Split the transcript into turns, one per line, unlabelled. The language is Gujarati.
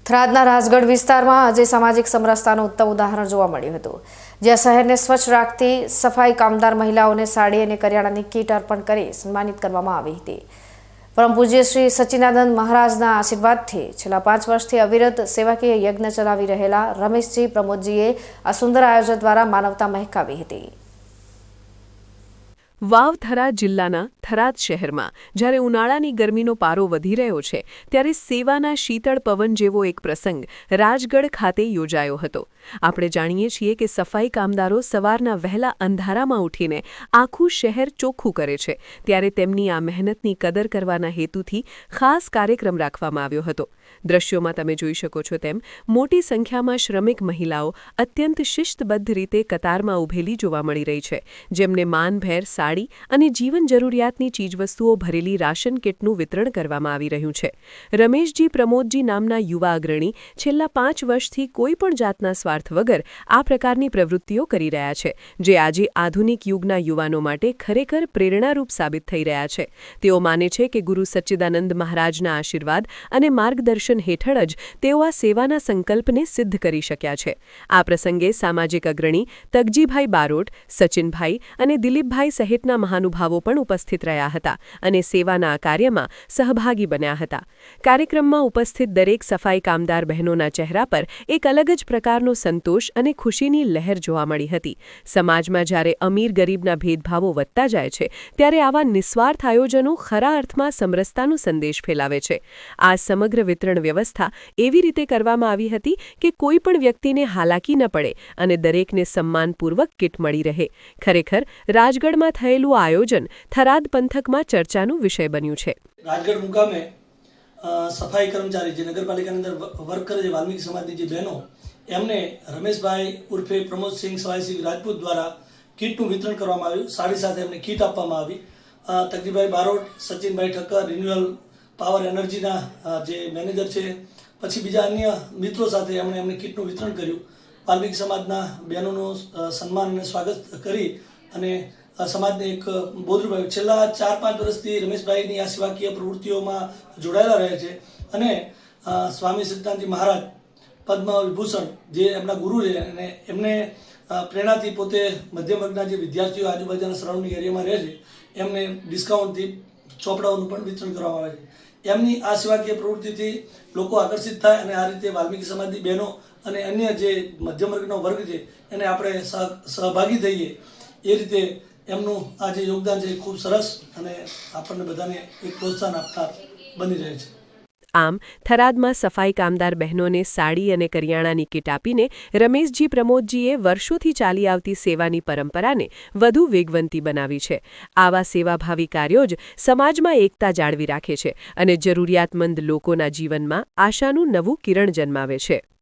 થરાદના રાજગઢ વિસ્તારમાં આજે સામાજિક સમરસતાનું ઉત્તમ ઉદાહરણ જોવા મળ્યું હતું, જ્યાં શહેરને સ્વચ્છ રાખતી સફાઈ કામદાર મહિલાઓને સાડી અને કરિયાણાની કીટ અર્પણ કરી સન્માનિત કરવામાં આવી હતી। પરમ પૂજ્ય શ્રી સચ્ચિદાનંદ મહારાજના આશીર્વાદથી છેલ્લા 5 વર્ષથી અવિરત સેવાકીય યજ્ઞ ચલાવી રહેલા રમેશજી પ્રમોદજીએ આ સુંદર આયોજન દ્વારા માનવતા મહેકાવી હતી।
વાવ થરાદ જિલ્લાના થરાદ શહેરમાં જ્યારે ઉનાળાની ગરમીનો પારો વધી રહ્યો છે ત્યારે સેવાના શીતળ પવન જેવો એક પ્રસંગ રાજગઢ ખાતે યોજાયો હતો। આપણે જાણીએ છીએ કે સફાઈ કામદારો સવારના વહેલા અંધારામાં ઉઠીને આખું શહેર ચોખ્ખું કરે છે, ત્યારે તેમની આ મહેનતની કદર કરવાના હેતુથી ખાસ કાર્યક્રમ રાખવામાં આવ્યો હતો। દ્રશ્યોમાં તમે જોઈ શકો છો તેમ મોટી સંખ્યામાં શ્રમિક મહિલાઓ અત્યંત શિસ્તબદ્ધ રીતે કતારમાં ઊભેલી જોવા મળી રહી છે, જેમને માનભેર સાડી અને જીવન જરૂરિયાતની ચીજવસ્તુઓ ભરેલી રાશન કિટનું વિતરણ કરવામાં આવી રહ્યું છે। રમેશજી પ્રમોદજી નામના યુવા અગ્રણી છેલ્લા 5 વર્ષથી કોઈ પણ જાતના સ્વાર્થ વગર આ પ્રકારની પ્રવૃત્તિઓ કરી રહ્યા છે, જે આજે આધુનિક યુગના યુવાનો માટે ખરેખર પ્રેરણારૂપ સાબિત થઈ રહ્યા છે। તેઓ માને છે કે ગુરુ સચ્ચિદાનંદ મહારાજના આશીર્વાદ અને માર્ગદર્શન હેઠળ જ તેઓ આ સેવાના સંકલ્પને સિદ્ધ કરી શક્યા છે। આ પ્રસંગે સામાજિક અગ્રણી તગજીભાઈ બારોટ, સચિનભાઈ અને દિલીપભાઈ સહિતના મહાનુભાવો પણ ઉપસ્થિત રહ્યા હતા અને સેવાના કાર્યમાં સહભાગી બન્યા હતા। કાર્યક્રમમાં ઉપસ્થિત દરેક સફાઈ કામદાર બહેનોના ચહેરા પર એક અલગ જ પ્રકારનો સંતોષ અને ખુશીની લહેર જોવા મળી હતી। સમાજમાં જ્યારે અમીર ગરીબના ભેદભાવો વધતા જાય છે, ત્યારે આવા નિસ્વાર્થ આયોજનો ખરા અર્થમાં સમરસતાનો સંદેશ ફેલાવે છે। આ સમગ્ર વિતરણ વ્યવસ્થા એવી રીતે કરવામાં આવી હતી કે કોઈ પણ વ્યક્તિને હાલાકી ન પડે અને દરેકને સન્માનપૂર્વક કિટ મળી રહે। ખરેખર રાજગઢમાં થયેલું આયોજન થરાદ પંથકમાં ચર્ચાનો વિષય બન્યું છે।
રાજગઢ મુકામે સફાઈ કર્મચારી જે નગરપાલિકાની અંદર વર્ક કરે છે, વાલ્મીકી સમાજની જે બહેનો, એમને રમેશભાઈ ઉર્ફે પ્રમોદસિંહ સવાઈસિંહ રાજપૂત દ્વારા કીટનું વિતરણ કરવામાં આવ્યું। સાડી સાથે એમને કીટ આપવામાં આવી। તગજીભાઈ બારોટ, સચિનભાઈ ઠક્કર, રિન્યુઅલ પાવર એનર્જીના જે મેનેજર છે, પછી બીજા અન્ય મિત્રો સાથે એમને કીટનું વિતરણ કર્યું। વાલ્મીકી સમાજના બહેનોનું સન્માન અને સ્વાગત કરી અને સમાજને એક બોધરૂપ આવ્યું। છેલ્લા 4-5 વર્ષથી રમેશભાઈની આ સેવાકીય પ્રવૃત્તિઓમાં જોડાયેલા રહે છે અને સ્વામી સચ્ચિદાનંદ મહારાજ પદ્મ વિભૂષણ જે એમના ગુરુ છે અને એમને પ્રેરણાથી પોતે મધ્યમ વર્ગના જે વિદ્યાર્થીઓ આજુબાજુના સરાઉન્ડિંગ એરિયામાં રહે છે, એમને ડિસ્કાઉન્ટથી ચોપડાઓનું પણ વિતરણ કરવામાં આવે છે। એમની આ સેવાકીય પ્રવૃત્તિથી લોકો આકર્ષિત થાય અને આ રીતે વાલ્મીકી સમાજની બહેનો અને અન્ય જે મધ્યમ વર્ગનો વર્ગ છે એને આપણે સહભાગી થઈએ, એ રીતે એમનું આ જે યોગદાન છે એ ખૂબ સરસ અને આપણને બધાને એક પ્રોત્સાહન આપનાર બની રહે છે।
આમ થરાદમાં સફાઈ કામદાર બહેનોને સાડી અને કરિયાણાની કીટ આપીને રમેશજી પ્રમોદજીએ વર્ષોથી ચાલી આવતી સેવાની પરંપરાને વધુ વેગવંતી બનાવી છે। આવા સેવાભાવી કાર્યો જ સમાજમાં એકતા જાળવી રાખે છે અને જરૂરિયાતમંદ લોકોના જીવનમાં આશાનું નવું કિરણ જન્માવે છે।